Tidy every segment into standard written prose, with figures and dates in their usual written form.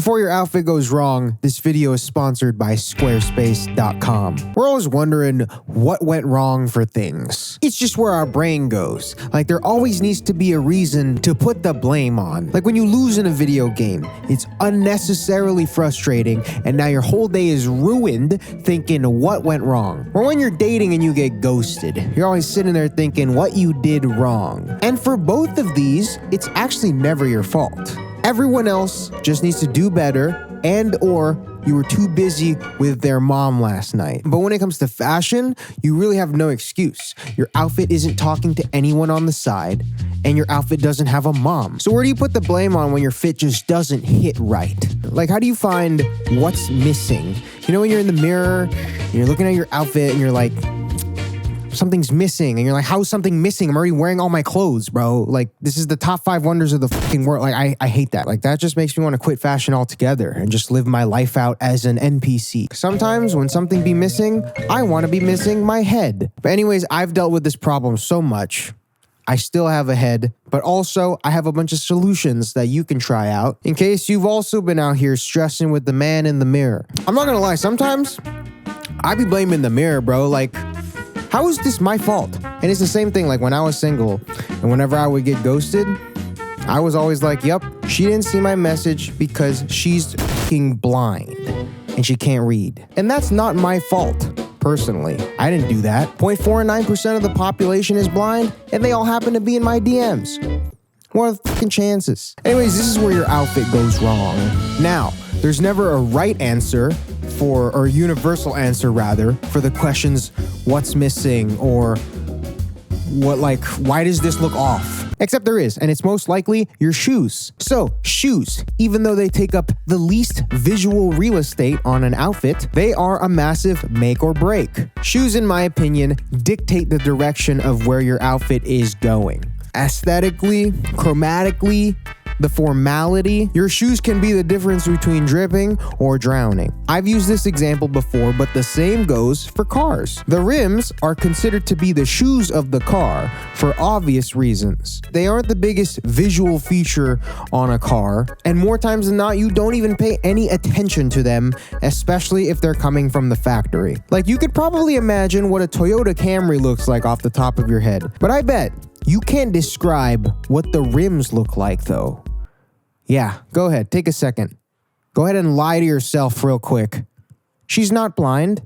Before your outfit goes wrong, this video is sponsored by Squarespace.com. We're always wondering what went wrong for things. It's just where our brain goes. Like, there always needs to be a reason to put the blame on. Like when you lose in a video game, it's unnecessarily frustrating, and now your whole day is ruined thinking what went wrong. Or when you're dating and you get ghosted, you're always sitting there thinking what you did wrong. And for both of these, it's actually never your fault. Everyone else just needs to do better, and or you were too busy with their mom last night. But when it comes to fashion, you really have no excuse. Your outfit isn't talking to anyone on the side, and your outfit doesn't have a mom. So where do you put the blame on when your fit just doesn't hit right? Like, how do you find what's missing? You know, when you're in the mirror, and you're looking at your outfit, and you're like, something's missing, and you're like, how's something missing? I'm already wearing all my clothes, bro. Like, this is the top 5 wonders of the fucking world. Like, I hate that. Like, that just makes me want to quit fashion altogether and just live my life out as an NPC. Sometimes when something be missing, I want to be missing my head. But anyways, I've dealt with this problem so much. I still have a head, but also I have a bunch of solutions that you can try out in case you've also been out here stressing with the man in the mirror. I'm not gonna lie, sometimes I be blaming the mirror, bro. Like, how is this my fault? And it's the same thing like when I was single and whenever I would get ghosted, I was always like, yep, she didn't see my message because she's fucking blind and she can't read. And that's not my fault, personally. I didn't do that. 0.49% of the population is blind and they all happen to be in my DMs. What are the fucking chances? Anyways, this is where your outfit goes wrong. Now, there's never a right answer or universal answer rather, for the questions, what's missing, or what, like, why does this look off? Except there is, and it's most likely your shoes. So, shoes, even though they take up the least visual real estate on an outfit, they are a massive make or break. Shoes, in my opinion, dictate the direction of where your outfit is going. Aesthetically, chromatically, the formality, your shoes can be the difference between dripping or drowning. I've used this example before, but the same goes for cars. The rims are considered to be the shoes of the car for obvious reasons. They aren't the biggest visual feature on a car, and more times than not, you don't even pay any attention to them, especially if they're coming from the factory. Like, you could probably imagine what a Toyota Camry looks like off the top of your head, but I bet you can't describe what the rims look like though. Yeah, go ahead, take a second. Go ahead and lie to yourself real quick. She's not blind.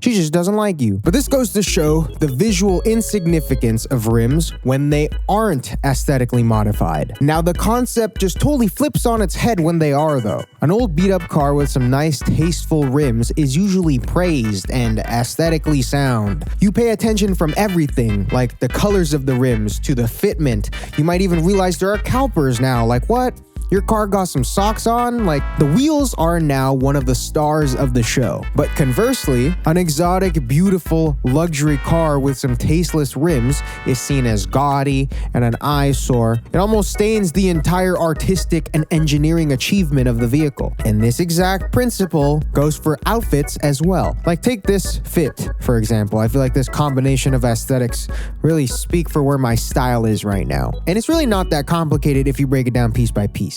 She just doesn't like you. But this goes to show the visual insignificance of rims when they aren't aesthetically modified. Now, the concept just totally flips on its head when they are, though. An old beat-up car with some nice, tasteful rims is usually praised and aesthetically sound. You pay attention from everything, like the colors of the rims to the fitment. You might even realize there are calipers now, like what? Your car got some socks on? Like, the wheels are now one of the stars of the show. But conversely, an exotic, beautiful, luxury car with some tasteless rims is seen as gaudy and an eyesore. It almost stains the entire artistic and engineering achievement of the vehicle. And this exact principle goes for outfits as well. Like, take this fit, for example. I feel like this combination of aesthetics really speak for where my style is right now. And it's really not that complicated if you break it down piece by piece.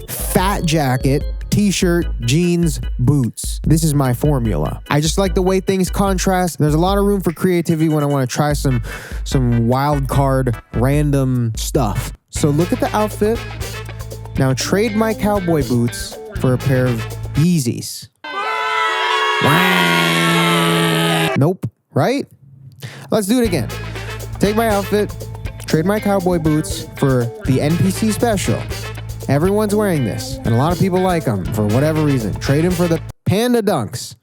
Fat jacket, t-shirt, jeans, boots. This is my formula. I just like the way things contrast. There's a lot of room for creativity when I want to try some wild card, random stuff. So look at the outfit. Now trade my cowboy boots for a pair of Yeezys. Nope, right? Let's do it again. Take my outfit, trade my cowboy boots for the NPC special. Everyone's wearing this, and a lot of people like them for whatever reason. Trade them for the Panda Dunks.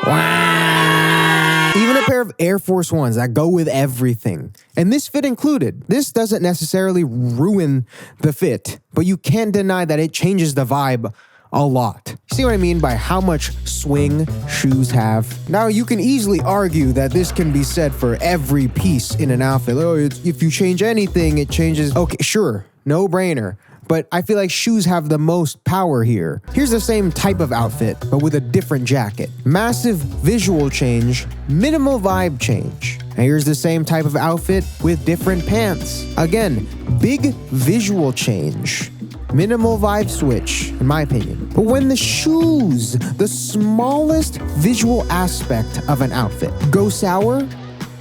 Wow. Even a pair of Air Force Ones that go with everything. And this fit included. This doesn't necessarily ruin the fit, but you can't deny that it changes the vibe a lot. See what I mean by how much swing shoes have? Now, you can easily argue that this can be said for every piece in an outfit. Oh, if you change anything, it changes. Okay, sure. No brainer. But I feel like shoes have the most power here. Here's the same type of outfit, but with a different jacket. Massive visual change, minimal vibe change. And here's the same type of outfit with different pants. Again, big visual change, Minimal vibe switch, in my opinion. But when the shoes, the smallest visual aspect of an outfit, go sour,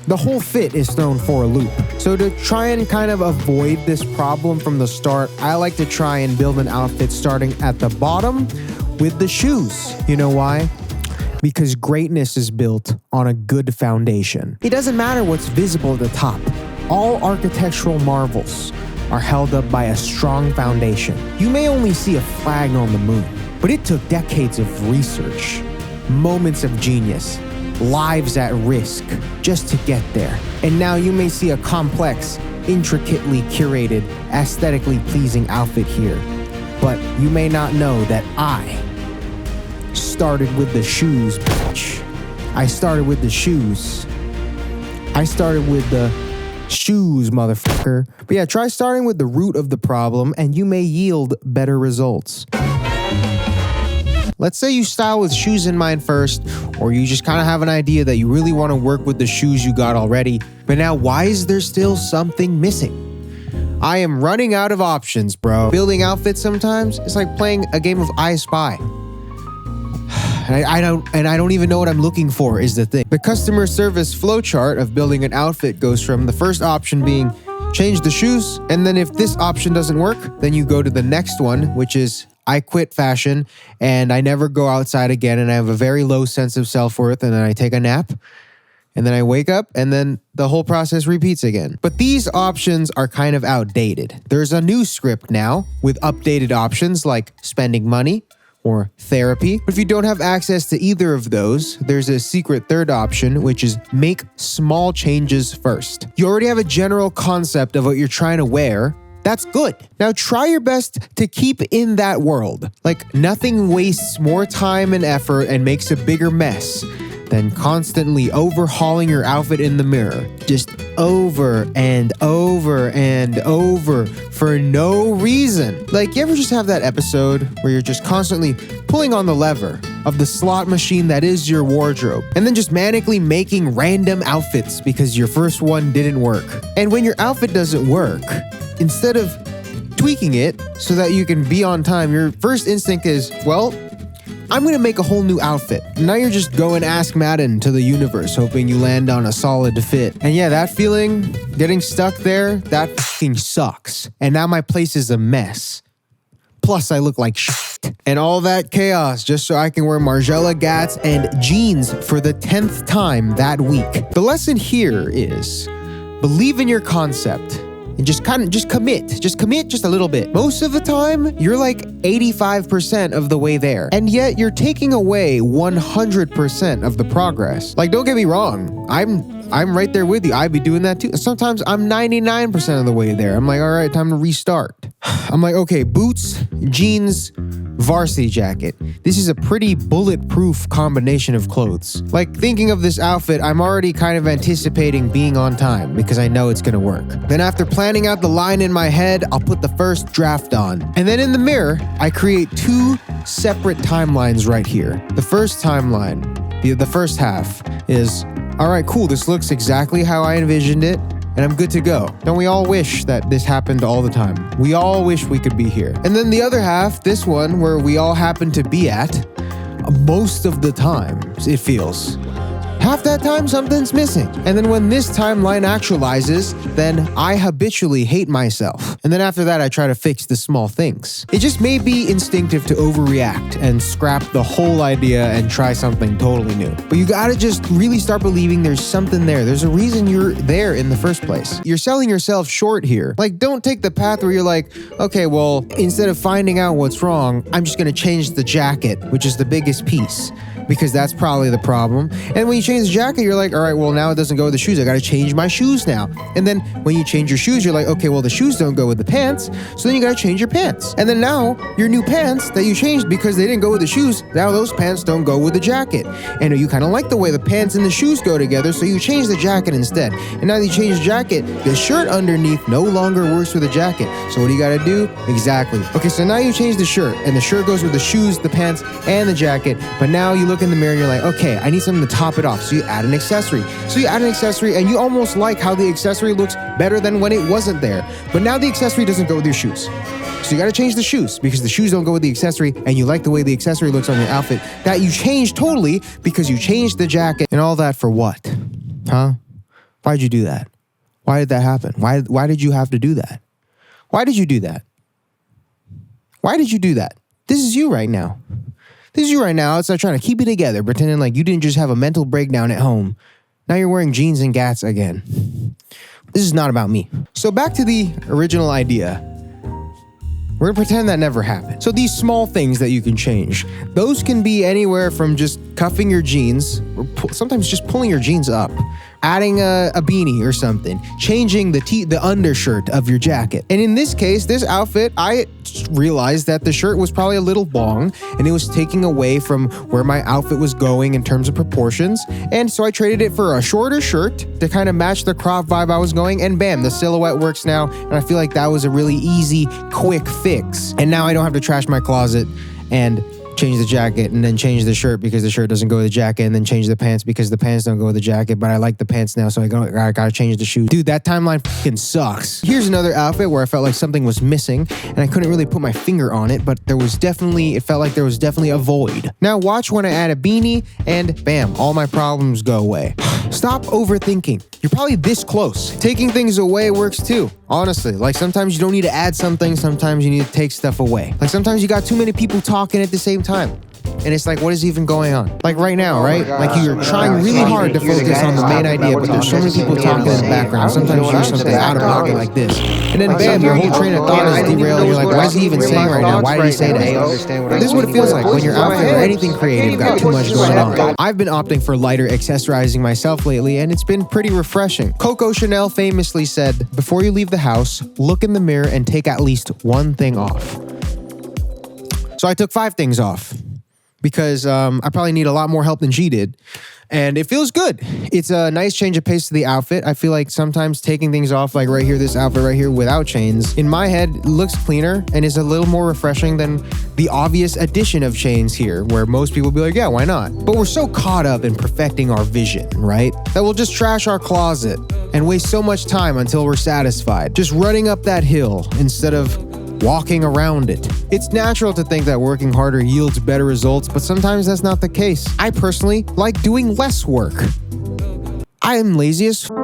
the whole fit is thrown for a loop. So to try and kind of avoid this problem from the start, I like to try and build an outfit starting at the bottom with the shoes. You know why? Because greatness is built on a good foundation. It doesn't matter what's visible at the top. All architectural marvels are held up by a strong foundation. You may only see a flag on the moon, but it took decades of research, moments of genius, lives at risk just to get there. And now you may see a complex, intricately curated, aesthetically pleasing outfit here. But you may not know that I started with the shoes, bitch. I started with the shoes. I started with the shoes, motherfucker. But yeah, try starting with the root of the problem and you may yield better results. Let's say you style with shoes in mind first, or you just kind of have an idea that you really want to work with the shoes you got already. But now, why is there still something missing? I am running out of options, bro. Building outfits sometimes, it's like playing a game of I Spy. And I don't even know what I'm looking for is the thing. The customer service flowchart of building an outfit goes from the first option being change the shoes, and then if this option doesn't work, then you go to the next one, which is I quit fashion and I never go outside again and I have a very low sense of self-worth, and then I take a nap and then I wake up and then the whole process repeats again. But these options are kind of outdated. There's a new script now with updated options like spending money or therapy. But if you don't have access to either of those, there's a secret third option, which is make small changes first. You already have a general concept of what you're trying to wear. That's good. Now try your best to keep in that world. Like, nothing wastes more time and effort and makes a bigger mess than constantly overhauling your outfit in the mirror. Just over and over and over for no reason. Like, you ever just have that episode where you're just constantly pulling on the lever of the slot machine that is your wardrobe, and then just manically making random outfits because your first one didn't work? And when your outfit doesn't work, instead of tweaking it so that you can be on time, your first instinct is, well, I'm gonna make a whole new outfit. Now you're just going Ask Madden to the universe, hoping you land on a solid fit. And yeah, that feeling, getting stuck there, that fucking sucks. And now my place is a mess. Plus, I look like shit. And all that chaos just so I can wear Margiela Gats and jeans for the 10th time that week. The lesson here is believe in your concept. And just commit just a little bit. Most of the time, you're like 85% of the way there. And yet you're taking away 100% of the progress. Like, don't get me wrong. I'm right there with you. I'd be doing that too. Sometimes I'm 99% of the way there. I'm like, all right, time to restart. I'm like, okay, boots, jeans, varsity jacket. This is a pretty bulletproof combination of clothes. Like, thinking of this outfit, I'm already kind of anticipating being on time because I know it's gonna work. Then after planning out the line in my head, I'll put the first draft on. And then in the mirror, I create two separate timelines right here. The first timeline, the first half is, all right, cool, this looks exactly how I envisioned it, and I'm good to go. Don't we all wish that this happened all the time? We all wish we could be here. And then the other half, this one, where we all happen to be at, most of the time, it feels. Half that time, something's missing. And then when this timeline actualizes, then I habitually hate myself. And then after that, I try to fix the small things. It just may be instinctive to overreact and scrap the whole idea and try something totally new. But you gotta just really start believing there's something there. There's a reason you're there in the first place. You're selling yourself short here. Like, don't take the path where you're like, okay, well, instead of finding out what's wrong, I'm just gonna change the jacket, which is the biggest piece, because that's probably the problem. And when you change the jacket, you're like, all right, well, now it doesn't go with the shoes. I got to change my shoes now. And then when you change your shoes, you're like, okay, well, the shoes don't go with the pants. So then you got to change your pants. And then now your new pants that you changed because they didn't go with the shoes, now those pants don't go with the jacket. And you kind of like the way the pants and the shoes go together, so you change the jacket instead. And now that you change the jacket, the shirt underneath no longer works with the jacket. So what do you got to do? Exactly. Okay, so now you change the shirt, and the shirt goes with the shoes, the pants, and the jacket. But now you look in the mirror and you're like, okay, I need something to top it off. So you add an accessory. So you add an accessory, and you almost like how the accessory looks better than when it wasn't there. But now the accessory doesn't go with your shoes. So you got to change the shoes because the shoes don't go with the accessory and you like the way the accessory looks on your outfit that you changed totally because you changed the jacket and all that for what? Huh? Why'd you do that? Why did that happen? Why did you have to do that? Why did you do that? Why did you do that? This is you right now. This is you right now. It's like trying to keep it together, pretending like you didn't just have a mental breakdown at home. Now you're wearing jeans and gats again. This is not about me. So back to the original idea. We're gonna pretend that never happened. So these small things that you can change, those can be anywhere from just cuffing your jeans, or sometimes just pulling your jeans up, adding a beanie or something, changing the undershirt of your jacket. And in this case, this outfit, I realized that the shirt was probably a little long and it was taking away from where my outfit was going in terms of proportions. And so I traded it for a shorter shirt to kind of match the crop vibe I was going, and bam, the silhouette works now. And I feel like that was a really easy, quick fix. And now I don't have to trash my closet and change the jacket and then change the shirt because the shirt doesn't go with the jacket, and then change the pants because the pants don't go with the jacket, but I like the pants now, so I gotta change the shoes. Dude, that timeline fucking sucks. Here's another outfit where I felt like something was missing and I couldn't really put my finger on it, but it felt like there was definitely a void. Now watch when I add a beanie and bam, all my problems go away. Stop overthinking. You're probably this close. Taking things away works too. Honestly, like sometimes you don't need to add something, sometimes you need to take stuff away. Like sometimes you got too many people talking at the same time. And it's like, what is even going on? Like right now, right? Like you're trying really hard to focus on the main idea, but there's so many people talking in the background. Sometimes you hear something out of pocket like this. And then bam, your whole train of thought is derailed. You're like, what is he even saying right now? Why did he say that? This is what it feels like when your outfit or anything creative got too much going on. I've been opting for lighter accessorizing myself lately, and it's been pretty refreshing. Coco Chanel famously said, before you leave the house, look in the mirror and take at least one thing off. So I took 5 things off, because I probably need a lot more help than she did. And it feels good. It's a nice change of pace to the outfit. I feel like sometimes taking things off, like right here, this outfit right here without chains, in my head looks cleaner and is a little more refreshing than the obvious addition of chains here, where most people be like, yeah, why not? But we're so caught up in perfecting our vision, right? That we'll just trash our closet and waste so much time until we're satisfied, just running up that hill instead of walking around it. It's natural to think that working harder yields better results, but sometimes that's not the case. I personally like doing less work. I am lazy as f***.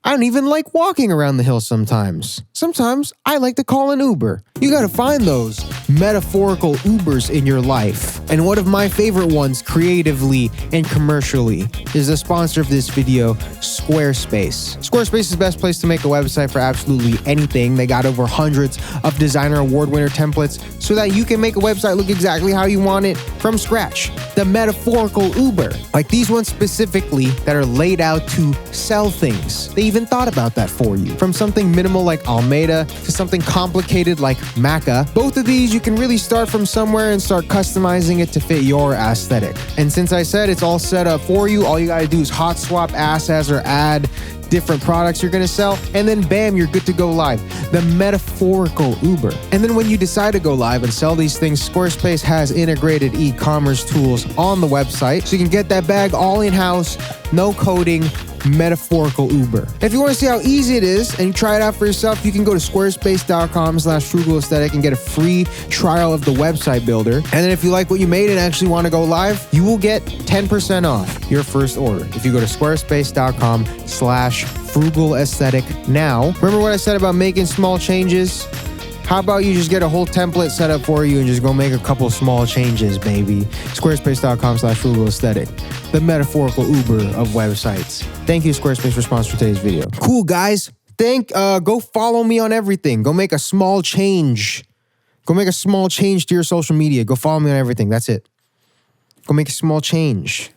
I don't even like walking around the hill sometimes. Sometimes I like to call an Uber. You gotta find those metaphorical Ubers in your life. And one of my favorite ones, creatively and commercially, is the sponsor of this video, Squarespace. Squarespace is the best place to make a website for absolutely anything. They got over hundreds of designer award winner templates so that you can make a website look exactly how you want it from scratch. The metaphorical Uber, like these ones specifically that are laid out to sell things. They even thought about that for you. From something minimal like Almeida to something complicated like Maca. Both of these you can really start from somewhere and start customizing it to fit your aesthetic. And since I said it's all set up for you, all you gotta do is hot swap assets or add different products you're gonna sell, and then bam, you're good to go live. The metaphorical Uber. And then when you decide to go live and sell these things, Squarespace has integrated e-commerce tools on the website, so you can get that bag all in-house, no coding, metaphorical Uber. If you want to see how easy it is and try it out for yourself, you can go to squarespace.com/frugal aesthetic and get a free trial of the website builder. And then if you like what you made and actually want to go live, you will get 10% off your first order if you go to squarespace.com/frugal aesthetic now. Remember what I said about making small changes? How about you just get a whole template set up for you and just go make a couple small changes, baby. Squarespace.com/frugal aesthetic. The metaphorical Uber of websites. Thank you, Squarespace, for sponsoring today's video. Cool, guys. Go follow me on everything. Go make a small change. Go make a small change to your social media. Go follow me on everything. That's it. Go make a small change.